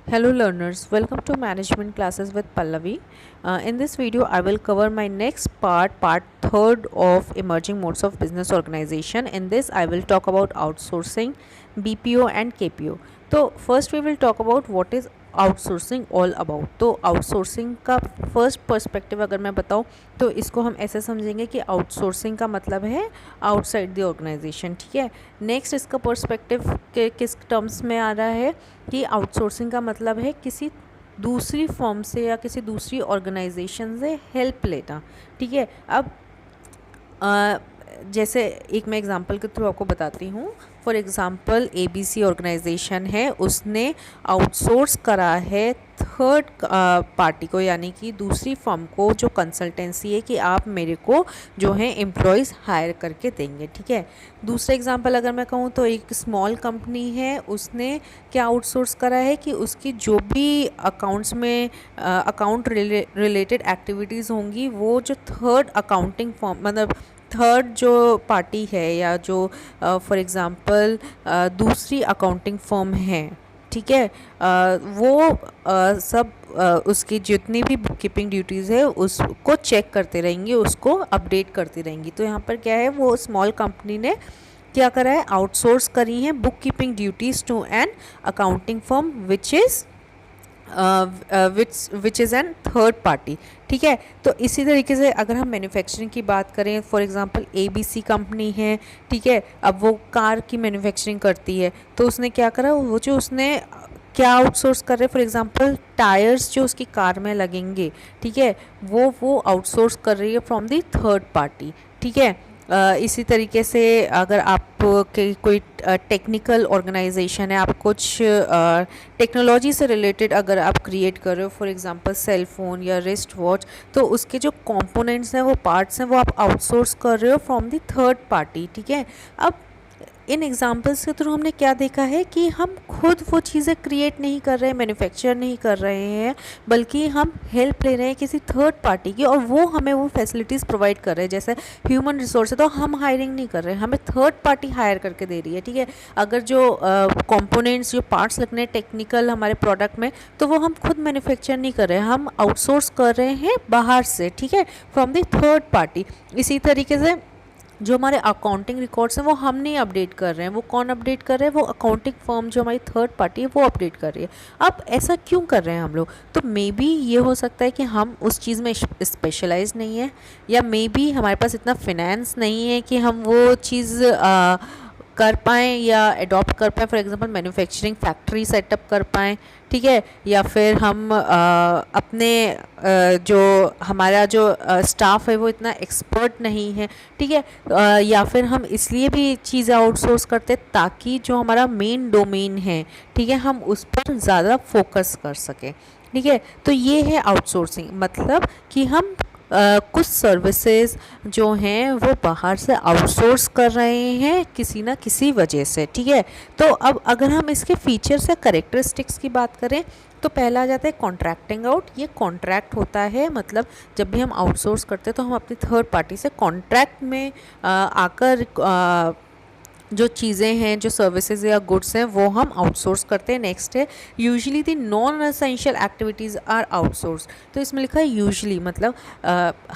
Hello learners, welcome to management classes with Pallavi. In this video I will cover my next part third of emerging modes of business organization. In this I will talk about outsourcing, BPO and KPO. तो first we will talk about what is outsourcing all about. तो outsourcing का first perspective अगर मैं बताऊँ तो इसको हम ऐसे समझेंगे कि आउटसोर्सिंग का मतलब है आउटसाइड द ऑर्गेनाइजेशन। ठीक है, नेक्स्ट इसका पर्सपेक्टिव के किस टर्म्स में आ रहा है कि आउटसोर्सिंग का मतलब है किसी दूसरी फर्म से या किसी दूसरी ऑर्गेनाइजेशन से हेल्प लेना। ठीक है, अब जैसे एक मैं एग्जांपल के थ्रू आपको बताती हूँ। फॉर एग्ज़ाम्पल ABC ऑर्गेनाइजेशन है, उसने आउटसोर्स करा है थर्ड पार्टी को, यानी कि दूसरी फर्म को जो कंसल्टेंसी है कि आप मेरे को जो है एम्प्लॉयज़ हायर करके देंगे। ठीक है, दूसरा एग्जांपल अगर मैं कहूँ तो एक स्मॉल कंपनी है, उसने क्या आउटसोर्स करा है कि उसकी जो भी अकाउंट्स में अकाउंट रिलेटेड एक्टिविटीज़ होंगी वो जो थर्ड अकाउंटिंग फर्म मतलब थर्ड जो पार्टी है या जो फॉर एग्ज़ाम्पल दूसरी अकाउंटिंग फर्म है, ठीक है, वो सब उसकी जितनी भी बुक कीपिंग ड्यूटीज़ है उसको चेक करते रहेंगी, उसको अपडेट करती रहेंगी। तो यहाँ पर क्या है, वो स्मॉल कंपनी ने क्या करा है, आउटसोर्स करी है book keeping duties to an accounting firm which is an third party. ठीक है, तो इसी तरीके से अगर हम मैन्युफैक्चरिंग की बात करें, फॉर एग्जांपल ABC कंपनी है, ठीक है, अब वो कार की मैन्युफैक्चरिंग करती है, तो उसने क्या करा, वो जो उसने क्या आउटसोर्स कर रहे, फॉर एग्जांपल टायर्स जो उसकी कार में लगेंगे, ठीक है, वो आउटसोर्स कर रही है फ्रॉम दी थर्ड पार्टी। ठीक है, इसी तरीके से अगर आप के कोई टेक्निकल ऑर्गेनाइजेशन है, आप कुछ टेक्नोलॉजी से रिलेटेड अगर आप क्रिएट कर रहे हो, फॉर एग्जांपल सेल फ़ोन या रिस्ट वॉच, तो उसके जो कंपोनेंट्स हैं, वो पार्ट्स हैं, वो आप आउटसोर्स कर रहे हो फ्रॉम दी थर्ड पार्टी। ठीक है, अब इन एग्जाम्पल्स के थ्रू हमने क्या देखा है कि हम खुद वो चीज़ें क्रिएट नहीं कर रहे हैं, मैन्युफैक्चर नहीं कर रहे हैं, बल्कि हम हेल्प ले रहे हैं किसी थर्ड पार्टी की और वो हमें वो फैसिलिटीज़ प्रोवाइड कर रहे हैं। जैसे ह्यूमन रिसोर्स है तो हम हायरिंग नहीं कर रहे हैं, हमें थर्ड पार्टी हायर करके दे रही है। ठीक है, अगर जो कंपोनेंट्स जो पार्ट्स लगने हैं टेक्निकल हमारे प्रोडक्ट में, तो वो हम खुद मैन्युफैक्चर नहीं कर रहे हैं, हम आउटसोर्स कर रहे हैं बाहर से। ठीक है, फ्रॉम द थर्ड पार्टी। इसी तरीके से जो हमारे अकाउंटिंग रिकॉर्ड्स हैं वो हम नहीं अपडेट कर रहे हैं, वो कौन अपडेट कर रहे हैं, वो अकाउंटिंग फर्म जो हमारी थर्ड पार्टी है वो अपडेट कर रही है। अब ऐसा क्यों कर रहे हैं हम लोग, तो मे बी ये हो सकता है कि हम उस चीज़ में स्पेशलाइज नहीं है, या मे बी हमारे पास इतना फिनेंस नहीं है कि हम वो चीज़ कर पाएँ या अडॉप्ट कर पाएँ, for example manufacturing factory setup कर पाएँ। ठीक है, या फिर हम अपने जो हमारा जो स्टाफ है वो इतना एक्सपर्ट नहीं है। ठीक है, या फिर हम इसलिए भी चीज़ें आउटसोर्स करते ताकि जो हमारा मेन डोमेन है, ठीक है, हम उस पर ज़्यादा फोकस कर सकें। ठीक है, तो ये है आउटसोर्सिंग, मतलब कि हम कुछ सर्विसेज जो हैं वो बाहर से आउटसोर्स कर रहे हैं किसी ना किसी वजह से। ठीक है, तो अब अगर हम इसके फीचर्स या करेक्टरिस्टिक्स की बात करें तो पहला आ जाता है कॉन्ट्रैक्टिंग आउट। ये कॉन्ट्रैक्ट होता है, मतलब जब भी हम आउटसोर्स करते हैं तो हम अपनी थर्ड पार्टी से कॉन्ट्रैक्ट में आकर जो चीज़ें हैं, जो सर्विसेज या गुड्स हैं, वो हम आउटसोर्स करते हैं। नेक्स्ट है usually the non essential activities are outsource. तो इसमें लिखा है यूजुअली, मतलब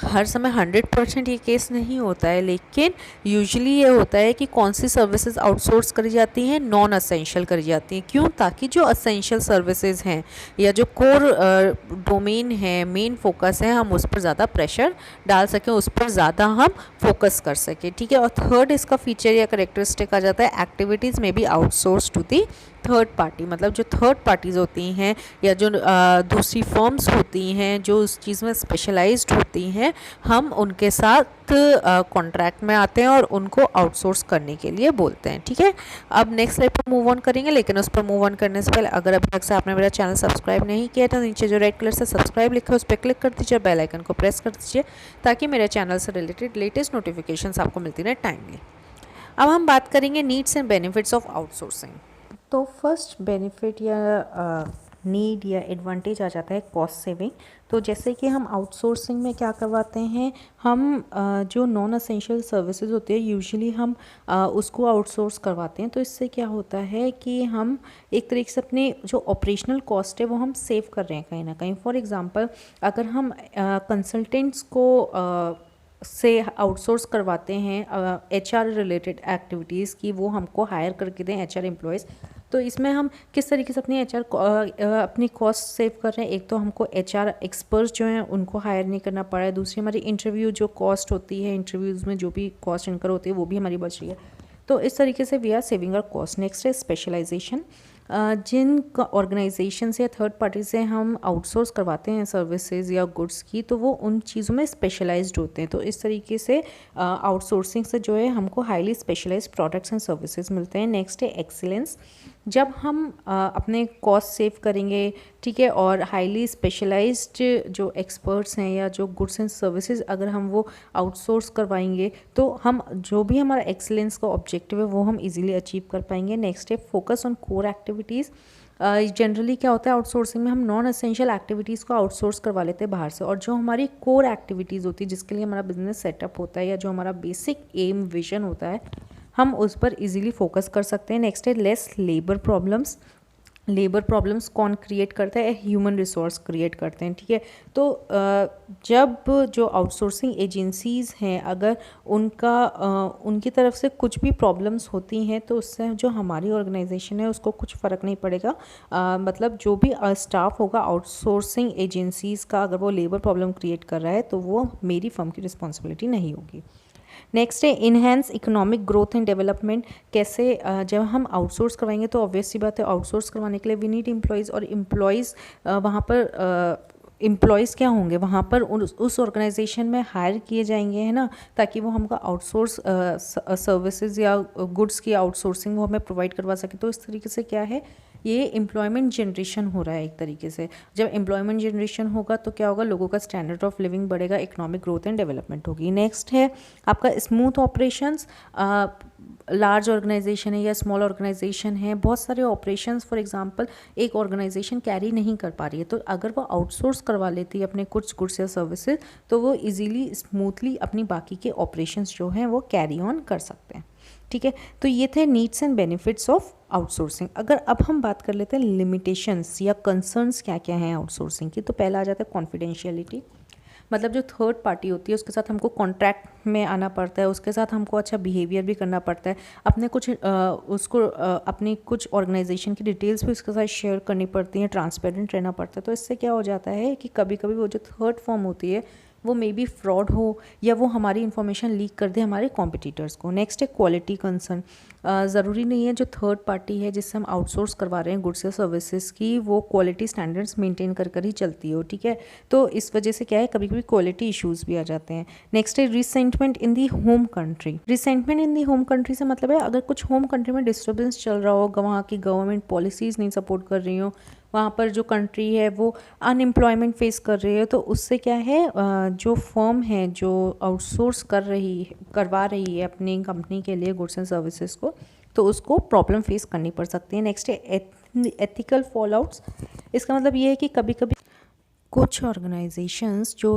हर समय 100% ये केस नहीं होता है, लेकिन यूजुअली ये होता है कि कौन सी सर्विसेज आउटसोर्स करी जाती हैं, नॉन एसेंशियल करी जाती हैं। क्यों, ताकि जो एसेंशियल सर्विसेज हैं या जो कोर डोमेन है, मेन फोकस है, हम उस पर ज़्यादा प्रेशर डाल सकें, उस पर ज़्यादा हम फोकस कर सकें। ठीक है, और थर्ड इसका फीचर या करेक्टरिस्टिक कहा जाता है एक्टिविटीज़ में be outsource to the third party. मतलब जो थर्ड पार्टीज़ होती हैं या जो दूसरी फर्म्स होती हैं जो उस चीज़ में स्पेशलाइज्ड होती हैं, हम उनके साथ कॉन्ट्रैक्ट में आते हैं और उनको आउटसोर्स करने के लिए बोलते हैं। ठीक है, अब नेक्स्ट स्लाइड पर मूव ऑन करेंगे, लेकिन उस पर मूव ऑन करने से पहले अगर अभी तक से आपने मेरा चैनल सब्सक्राइब नहीं किया तो नीचे जो रेड कलर से सब्सक्राइब लिखा है उस पर क्लिक कर दीजिए, बेल आइकन को प्रेस कर दीजिए, ताकि मेरे चैनल से रिलेटेड लेटेस्ट नोटिफिकेशंस आपको मिलती रहे टाइमली। अब हम बात करेंगे needs and benefits of outsourcing. तो फर्स्ट बेनिफिट या नीड या एडवांटेज आ जाता है कॉस्ट सेविंग। तो जैसे कि हम आउटसोर्सिंग में क्या करवाते हैं, हम जो नॉन असेंशियल सर्विसेज होती है यूजुअली हम उसको आउटसोर्स करवाते हैं। तो इससे क्या होता है कि हम एक तरीके से अपने जो ऑपरेशनल कॉस्ट है वो हम सेव कर रहे हैं कहीं ना कहीं। फॉर एग्जांपल अगर हम कंसल्टेंट्स को से आउटसोर्स करवाते हैं HR रिलेटेड एक्टिविटीज़ की, वो हमको हायर करके दें HR एम्प्लॉयज़, तो इसमें हम किस तरीके से अपनी अपनी कॉस्ट सेव कर रहे हैं। एक तो हमको HR एक्सपर्ट्स जो हैं उनको हायर नहीं करना पड़ा है, दूसरी हमारी इंटरव्यू जो कॉस्ट होती है, इंटरव्यूज़ में जो भी कॉस्ट इनकर होती है वो भी हमारी बच रही है। तो इस तरीके से we are saving our cost. Next है स्पेशलाइजेशन। जिन ऑर्गेनाइजेशन से या थर्ड पार्टी से हम आउटसोर्स करवाते हैं सर्विसेज या गुड्स की, तो वो उन चीज़ों में स्पेशलाइज्ड होते हैं। तो इस तरीके से आउटसोर्सिंग से जो है हमको highly specialized products and services मिलते हैं। नेक्स्ट है एक्सीलेंस। जब हम अपने कॉस्ट सेव करेंगे, ठीक है, और हाईली स्पेशलाइज्ड जो एक्सपर्ट्स हैं या जो गुड्स एंड सर्विसेज अगर हम वो आउटसोर्स करवाएंगे तो हम जो भी हमारा एक्सीलेंस का ऑब्जेक्टिव है वो हम इजीली अचीव कर पाएंगे। नेक्स्ट है focus on core activities. Generally क्या होता है आउटसोर्सिंग में हम नॉन एसेंशियल एक्टिविटीज़ को आउटसोर्स करवा लेते हैं बाहर से, और जो हमारी कोर एक्टिविटीज़ होती है जिसके लिए हमारा बिजनेस सेटअप होता है या जो हमारा बेसिक एम विजन होता है हम उस पर इजीली फोकस कर सकते हैं। नेक्स्ट है less labour problems. Labour problems कौन क्रिएट करता है, ह्यूमन रिसोर्स क्रिएट करते हैं, ठीक है। तो जब जो आउटसोर्सिंग एजेंसीज़ हैं अगर उनकी तरफ से कुछ भी प्रॉब्लम्स होती हैं तो उससे जो हमारी ऑर्गेनाइजेशन है उसको कुछ फ़र्क नहीं पड़ेगा। मतलब जो भी स्टाफ होगा आउटसोर्सिंग एजेंसीज़ का, अगर वो लेबर प्रॉब्लम क्रिएट कर रहा है तो वो मेरी फर्म की रिस्पॉन्सिबिलिटी नहीं होगी। नेक्स्ट है enhance economic growth and development. कैसे, जब हम आउटसोर्स करवाएंगे तो ऑब्वियस सी बात है आउटसोर्स करवाने के लिए वी नीड एम्प्लॉयज़, और एम्प्लॉयज़ वहाँ पर एम्प्लॉयज़ क्या होंगे वहाँ पर उस ऑर्गेनाइजेशन में हायर किए जाएंगे, है ना, ताकि वो हमको आउटसोर्स सर्विसेज या गुड्स की आउटसोर्सिंग वो हमें प्रोवाइड करवा सके। तो इस तरीके से क्या है, ये एम्प्लॉयमेंट जनरेशन हो रहा है एक तरीके से। जब एम्प्लॉयमेंट जनरेशन होगा तो क्या होगा, लोगों का स्टैंडर्ड ऑफ लिविंग बढ़ेगा, इकोनॉमिक ग्रोथ एंड डेवलपमेंट होगी। नेक्स्ट है आपका स्मूथ ऑपरेशंस। लार्ज ऑर्गेनाइजेशन है या स्मॉल ऑर्गेनाइजेशन है, बहुत सारे ऑपरेशंस फॉर एग्जांपल एक ऑर्गेनाइजेशन कैरी नहीं कर पा रही है, तो अगर वो आउटसोर्स करवा लेती है अपने कुछ गुड्स या सर्विसेज तो वो इजीली स्मूथली अपनी बाकी के ऑपरेशंस जो हैं वो कैरी ऑन कर सकते हैं, ठीक है। तो ये थे needs and benefits of outsourcing. अगर अब हम बात कर लेते हैं लिमिटेशंस या कंसर्न्स क्या क्या हैं आउटसोर्सिंग की, तो पहला आ जाता है कॉन्फिडेंशियलिटी। मतलब जो थर्ड पार्टी होती है उसके साथ हमको कॉन्ट्रैक्ट में आना पड़ता है, उसके साथ हमको अच्छा बिहेवियर भी करना पड़ता है, अपने कुछ अपनी कुछ ऑर्गेनाइजेशन की डिटेल्स भी उसके साथ शेयर करनी पड़ती हैं, ट्रांसपेरेंट रहना पड़ता है। तो इससे क्या हो जाता है कि कभी कभी वो जो थर्ड फॉर्म होती है वो मे बी फ्रॉड हो या वो हमारी इन्फॉर्मेशन लीक कर दे हमारे कॉम्पिटिटर्स को। नेक्स्ट है क्वालिटी कंसर्न। ज़रूरी नहीं है जो थर्ड पार्टी है जिससे हम आउटसोर्स करवा रहे हैं गुड्स या सर्विसेज की वो क्वालिटी स्टैंडर्ड्स मेंटेन कर ही चलती हो, ठीक है। तो इस वजह से क्या है कभी कभी क्वालिटी इश्यूज़ भी आ जाते हैं। नेक्स्ट है resentment in the home country. Resentment in the home country से मतलब है अगर कुछ होम कंट्री में डिस्टर्बेंस चल रहा हो, वहाँ की गवर्नमेंट पॉलिसीज़ नहीं सपोर्ट कर रही हो, वहाँ पर जो कंट्री है वो अनएम्प्लॉयमेंट फेस कर रही है, तो उससे क्या है जो फर्म है जो आउटसोर्स करवा रही है अपनी कंपनी के लिए गुड्स एंड सर्विसेज को, तो उसको प्रॉब्लम फेस करनी पड़ सकती है। नेक्स्ट है एथिकल फॉलआउट्स। इसका मतलब ये है कि कभी कभी कुछ ऑर्गेनाइजेशंस जो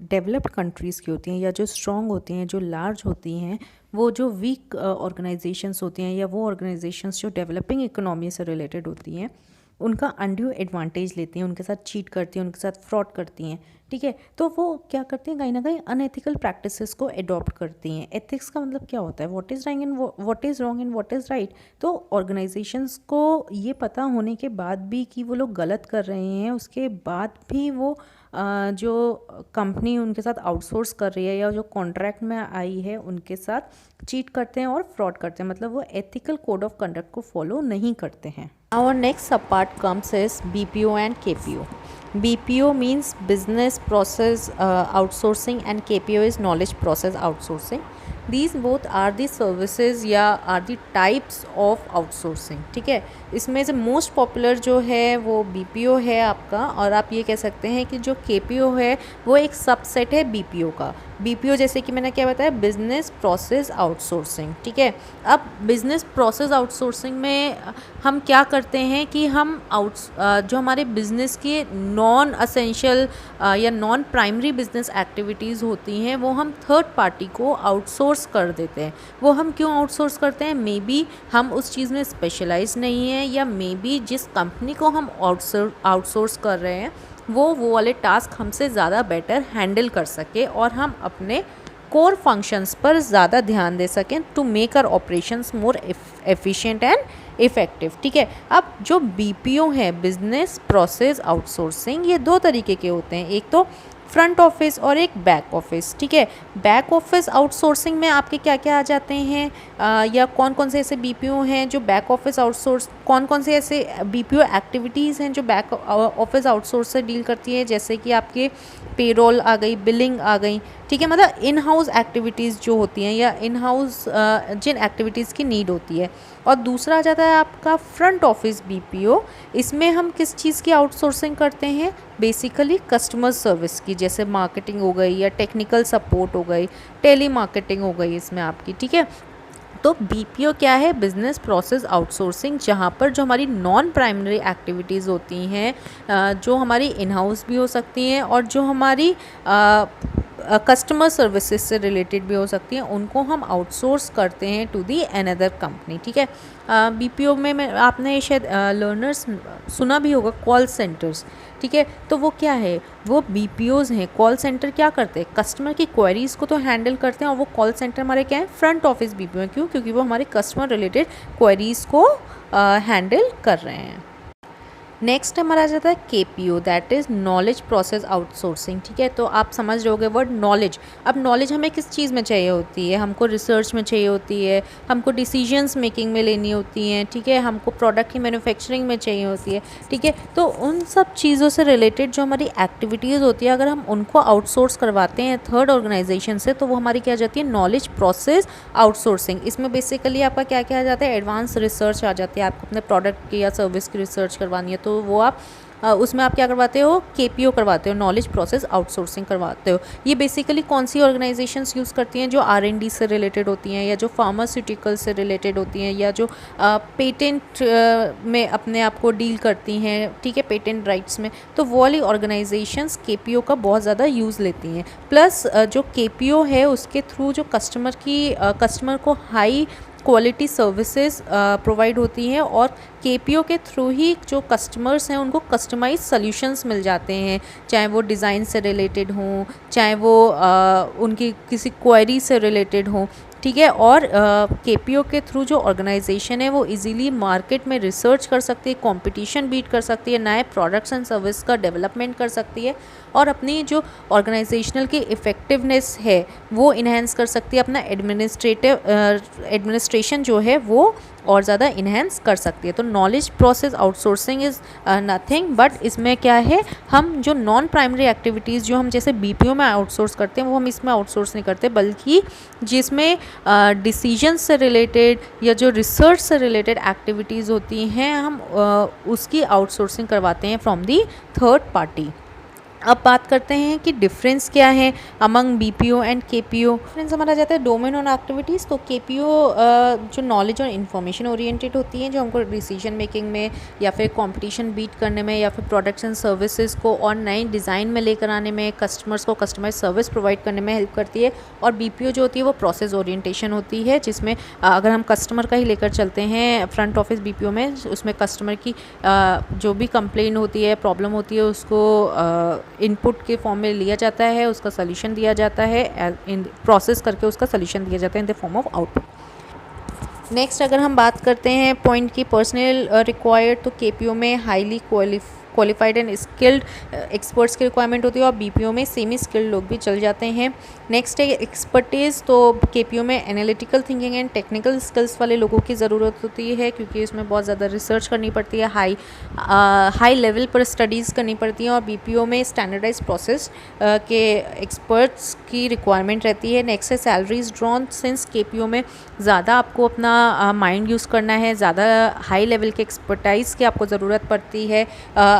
डेवलप्ड कंट्रीज़ की होती हैं या जो स्ट्रॉन्ग होती हैं, जो लार्ज होती हैं, वो जो वीक ऑर्गेनाइजेशंस होती हैं या वो ऑर्गेनाइजेशंस जो डेवलपिंग इकोनॉमी से रिलेटेड होती हैं उनका अनड्यू एडवांटेज लेती हैं, उनके साथ चीट करती हैं, उनके साथ फ्रॉड करती हैं, ठीक है। तो वो क्या करती हैं, कहीं ना कहीं अनएथिकल प्रैक्टिसेस को अडॉप्ट करती हैं। एथिक्स का मतलब क्या होता है, what is wrong and what is right. तो ऑर्गेनाइजेशंस को ये पता होने के बाद भी कि वो लोग गलत कर रहे हैं, उसके बाद भी वो जो कंपनी उनके साथ आउटसोर्स कर रही है या जो कॉन्ट्रैक्ट में आई है उनके साथ चीट करते हैं और फ्रॉड करते हैं, मतलब वो एथिकल कोड ऑफ कंडक्ट को फॉलो नहीं करते हैं। Our next subpart comes is BPO and KPO. BPO means business process outsourcing and KPO is knowledge process outsourcing. These both are the services या are the types of outsourcing, ठीक है। इसमें से most popular जो है वो BPO है आपका, और आप ये कह सकते हैं कि जो KPO है वो एक सबसेट है BPO का। बीपीओ जैसे कि मैंने क्या बताया, बिजनेस प्रोसेस आउटसोर्सिंग, ठीक है। अब बिजनेस प्रोसेस आउटसोर्सिंग में हम क्या करते हैं कि हम जो हमारे बिजनेस के नॉन असेंशियल या नॉन प्राइमरी बिजनेस एक्टिविटीज़ होती हैं वो हम थर्ड पार्टी को आउटसोर्स कर देते हैं। वो हम क्यों आउटसोर्स करते हैं, मे बी हम उस चीज़ में स्पेशलाइज नहीं है, या मे बी जिस कंपनी को हम आउटसोर्स कर रहे हैं वो वाले टास्क हमसे ज़्यादा बेटर हैंडल कर सके और हम अपने कोर फंक्शंस पर ज़्यादा ध्यान दे सकें to make our operations more efficient and effective, ठीक है। अब जो बीपीओ है, बिजनेस प्रोसेस आउटसोर्सिंग, ये दो तरीके के होते हैं, एक तो फ्रंट ऑफिस और एक बैक ऑफिस, ठीक है। बैक ऑफिस आउटसोर्सिंग में आपके क्या क्या आ जाते हैं, या कौन कौन से ऐसे बीपीओ हैं जो बैक ऑफिस आउटसोर्स, कौन कौन से ऐसे बीपीओ एक्टिविटीज़ हैं जो बैक ऑफिस आउटसोर्स से डील करती है, जैसे कि आपके पेरोल आ गई, बिलिंग आ गई, ठीक है। मतलब इन हाउस एक्टिविटीज़ जो होती हैं या इन हाउस जिन एक्टिविटीज़ की नीड होती है। और दूसरा आ जाता है आपका फ्रंट ऑफिस बीपीओ। इसमें हम किस चीज़ की आउटसोर्सिंग करते हैं, बेसिकली कस्टमर सर्विस की, जैसे मार्केटिंग हो गई या टेक्निकल सपोर्ट हो गई, टेली मार्केटिंग हो गई इसमें आपकी, ठीक है। तो बीपीओ क्या है, बिजनेस प्रोसेस आउटसोर्सिंग, जहाँ पर जो हमारी नॉन प्राइमरी एक्टिविटीज़ होती हैं, जो हमारी इन हाउस भी हो सकती हैं और जो हमारी कस्टमर सर्विसेज से रिलेटेड भी हो सकती हैं, उनको हम आउटसोर्स करते हैं टू दी अनदर कंपनी, ठीक है। बीपीओ में आपने शायद लर्नर्स सुना भी होगा, कॉल सेंटर्स, ठीक है। तो वो क्या है, वो बीपीओज़ हैं। कॉल सेंटर क्या करते हैं, कस्टमर की क्वेरीज़ को तो हैंडल करते हैं, और वो कॉल सेंटर हमारे क्या है, फ्रंट ऑफिस बीपीओ हैं। क्यों, क्योंकि वो हमारे कस्टमर रिलेटेड क्वेरीज़ को हैंडल कर रहे हैं। नेक्स्ट हमारा आ जाता है KPO, that is knowledge process outsourcing, ठीक है। तो आप समझ रहे होगे वर्ड नॉलेज। अब नॉलेज हमें किस चीज़ में चाहिए होती है, हमको रिसर्च में चाहिए होती है, हमको डिसीजंस मेकिंग में लेनी होती हैं, ठीक है, हमको प्रोडक्ट की मैन्युफैक्चरिंग में चाहिए होती है, ठीक है। तो उन सब चीज़ों से रिलेटेड जो हमारी एक्टिविटीज़ होती है, अगर हम उनको आउटसोर्स करवाते हैं थर्ड ऑर्गेनाइजेशन से, तो वो हमारी क्या आ जाती है, नॉलेज प्रोसेस आउटसोर्सिंग। इसमें बेसिकली आपका क्या क्या आ जाता है, एडवांस रिसर्च आ जाती है। आपको अपने प्रोडक्ट की या सर्विस की रिसर्च करवानी है तो वो आप उसमें आप क्या करवाते हो, केपीओ करवाते हो, नॉलेज प्रोसेस आउटसोर्सिंग करवाते हो। ये बेसिकली कौन सी ऑर्गेनाइजेशंस यूज़ करती हैं, जो आर&डी से रिलेटेड होती हैं, या जो फार्मास्यूटिकल से रिलेटेड होती हैं, या जो पेटेंट में अपने आप को डील करती हैं, ठीक है, पेटेंट राइट्स में। तो वो वाली ऑर्गेनाइजेशंस केपीओ का बहुत ज़्यादा यूज़ लेती हैं। प्लस जो केपीओ है उसके थ्रू जो कस्टमर को हाई क्वालिटी सर्विसेज प्रोवाइड होती हैं, और केपीओ के थ्रू ही जो कस्टमर्स हैं उनको कस्टमाइज सॉल्यूशंस मिल जाते हैं, चाहे वो डिज़ाइन से रिलेटेड हों, चाहे वो उनकी किसी क्वेरी से रिलेटेड हों, ठीक है। और केपीओ के थ्रू जो ऑर्गेनाइजेशन है वो इजीली मार्केट में रिसर्च कर सकती है, कंपटीशन बीट कर सकती है, नए प्रोडक्ट्स एंड सर्विस का डेवलपमेंट कर सकती है, और अपनी जो ऑर्गेनाइजेशनल की इफ़ेक्टिवनेस है वो इन्हेंस कर सकती है, अपना एडमिनिस्ट्रेशन जो है वो और ज़्यादा इन्हेंस कर सकती है। तो knowledge process outsourcing is nothing but, इसमें क्या है, हम जो नॉन प्राइमरी एक्टिविटीज़ जो हम जैसे बीपीओ में आउटसोर्स करते हैं वो हम इसमें आउटसोर्स नहीं करते, बल्कि जिसमें डिसीजन से रिलेटेड या जो रिसर्च से रिलेटेड एक्टिविटीज़ होती हैं हम उसकी आउटसोर्सिंग करवाते हैं फ्रॉम दी थर्ड पार्टी। अब बात करते हैं कि डिफरेंस क्या है among BPO and KPO. Difference हमारा जाता है डोमेन ऑन एक्टिविटीज़। तो केपीओ जो नॉलेज और इन्फॉर्मेशन ओरिएंटेड होती हैं, जो हमको डिसीजन मेकिंग में या फिर कंपटीशन बीट करने में या फिर प्रोडक्ट्स एंड सर्विसेज को और नई डिज़ाइन में लेकर आने में, कस्टमर्स को कस्टमाइज सर्विस प्रोवाइड करने में हेल्प करती है। और बीपीओ जो होती है वो प्रोसेस ओरिएंटेशन होती है, जिसमें अगर हम कस्टमर का ही लेकर चलते हैं फ्रंट ऑफिस बीपीओ में, उसमें कस्टमर की जो भी कंप्लेन होती है, प्रॉब्लम होती है, उसको इनपुट के फॉर्म में लिया जाता है, उसका सॉल्यूशन दिया जाता है, इन प्रोसेस करके उसका सॉल्यूशन दिया जाता है in the form of output. Next अगर हम बात करते हैं पॉइंट की पर्सनल रिक्वायर्ड, तो केपीओ में highly qualified and skilled experts की रिक्वायरमेंट होती है, और बीपीओ में सेमी स्किल्ड लोग भी चल जाते हैं। नेक्स्ट है एक्सपर्टीज़। तो केपीओ में analytical thinking and technical skills वाले लोगों की ज़रूरत होती है, क्योंकि इसमें बहुत ज़्यादा रिसर्च करनी पड़ती है, हाई लेवल पर स्टडीज़ करनी पड़ती हैं, और बीपीओ में स्टैंडर्डाइज प्रोसेस के एक्सपर्ट्स की रिक्वायरमेंट रहती है। नेक्स्ट है सैलरीज ड्रॉन। सिंस केपीओ में ज़्यादा आपको अपना माइंड यूज़ करना है, ज़्यादा हाई लेवल के एक्सपर्टाइज़ की आपको ज़रूरत पड़ती है,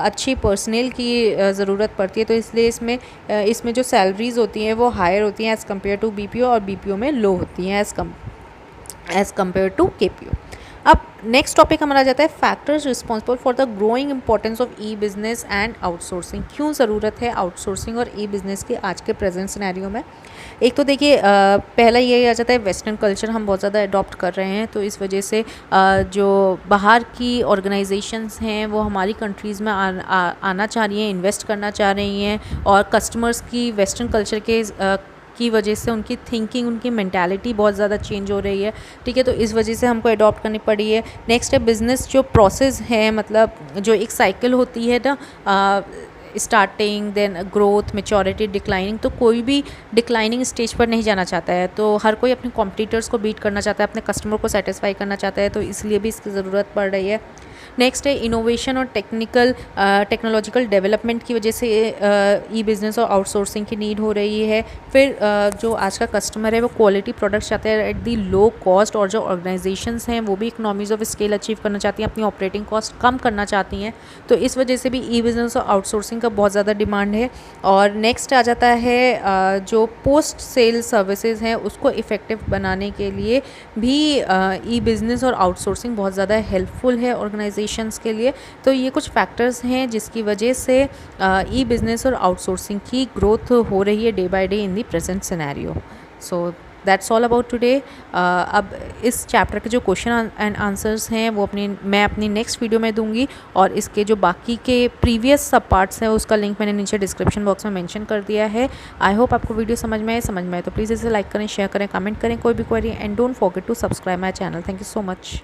अच्छी पर्सनल की ज़रूरत पड़ती है, तो इसलिए इसमें जो सैलरीज़ होती हैं वो हायर होती हैं एज़ कम्पेयर टू बीपीओ, और बीपीओ में लो होती हैं एज़ कम्पेयर टू केपीओ। अब नेक्स्ट टॉपिक हमारा जाता है factors responsible for the growing importance of E business and outsourcing. क्यों ज़रूरत है आउटसोर्सिंग और ई बिज़नेस की आज के प्रेजेंट सिनेरियो में? एक तो देखिए पहला यही आ जाता है वेस्टर्न कल्चर हम बहुत ज़्यादा अडॉप्ट कर रहे हैं, तो इस वजह से जो बाहर की ऑर्गेनाइजेशंस हैं वो हमारी कंट्रीज़ में आना चाह रही हैं, इन्वेस्ट करना चाह रही हैं, और कस्टमर्स की वेस्टर्न कल्चर के की वजह से उनकी थिंकिंग, उनकी मेंटालिटी बहुत ज़्यादा चेंज हो रही है, ठीक है। तो इस वजह से हमको अडॉप्ट करनी पड़ी है। नेक्स्ट है बिज़नेस जो प्रोसेस है, मतलब जो एक साइकिल होती है ना, starting, then growth, maturity, declining, तो कोई भी डिक्लाइनिंग स्टेज पर नहीं जाना चाहता है, तो हर कोई अपने कॉम्पिटिटर्स को बीट करना चाहता है, अपने कस्टमर को सेटिस्फाई करना चाहता है, तो इसलिए भी इसकी ज़रूरत पड़ रही है। नेक्स्ट है इनोवेशन और टेक्नोलॉजिकल डेवलपमेंट की वजह से ई बिज़नेस और आउटसोर्सिंग की नीड हो रही है। फिर जो आज का कस्टमर है वो क्वालिटी प्रोडक्ट्स चाहते हैं एट दी लो कॉस्ट, और जो ऑर्गेनाइजेशंस हैं वो भी इकोनॉमीज़ ऑफ स्केल अचीव करना चाहती हैं, अपनी ऑपरेटिंग कॉस्ट कम करना चाहती हैं, तो इस वजह से भी ई बिज़नेस और आउटसोर्सिंग का बहुत ज़्यादा डिमांड है। और नेक्स्ट आ जाता है जो पोस्ट सेल सर्विसेज हैं उसको इफ़ेक्टिव बनाने के लिए भी ई बिज़नेस और आउटसोर्सिंग बहुत ज़्यादा हेल्पफुल है ऑर्गेनाइजेशंस के लिए। तो ये कुछ फैक्टर्स हैं जिसकी वजह से ई बिज़नेस और आउटसोर्सिंग की ग्रोथ हो रही है day by day in the present scenario. So that's all about today. अब इस चैप्टर के जो क्वेश्चन एंड आंसर्स हैं वो मैं अपनी नेक्स्ट वीडियो में दूंगी, और इसके जो बाकी के प्रीवियस सब पार्ट्स हैं उसका लिंक मैंने नीचे डिस्क्रिप्शन बॉक्स में मेंशन कर दिया है। आई होप आपको वीडियो समझ में आए तो प्लीज़ इसे लाइक करें, शेयर करें, कमेंट करें कोई भी query, and don't forget to subscribe my channel. Thank you so much.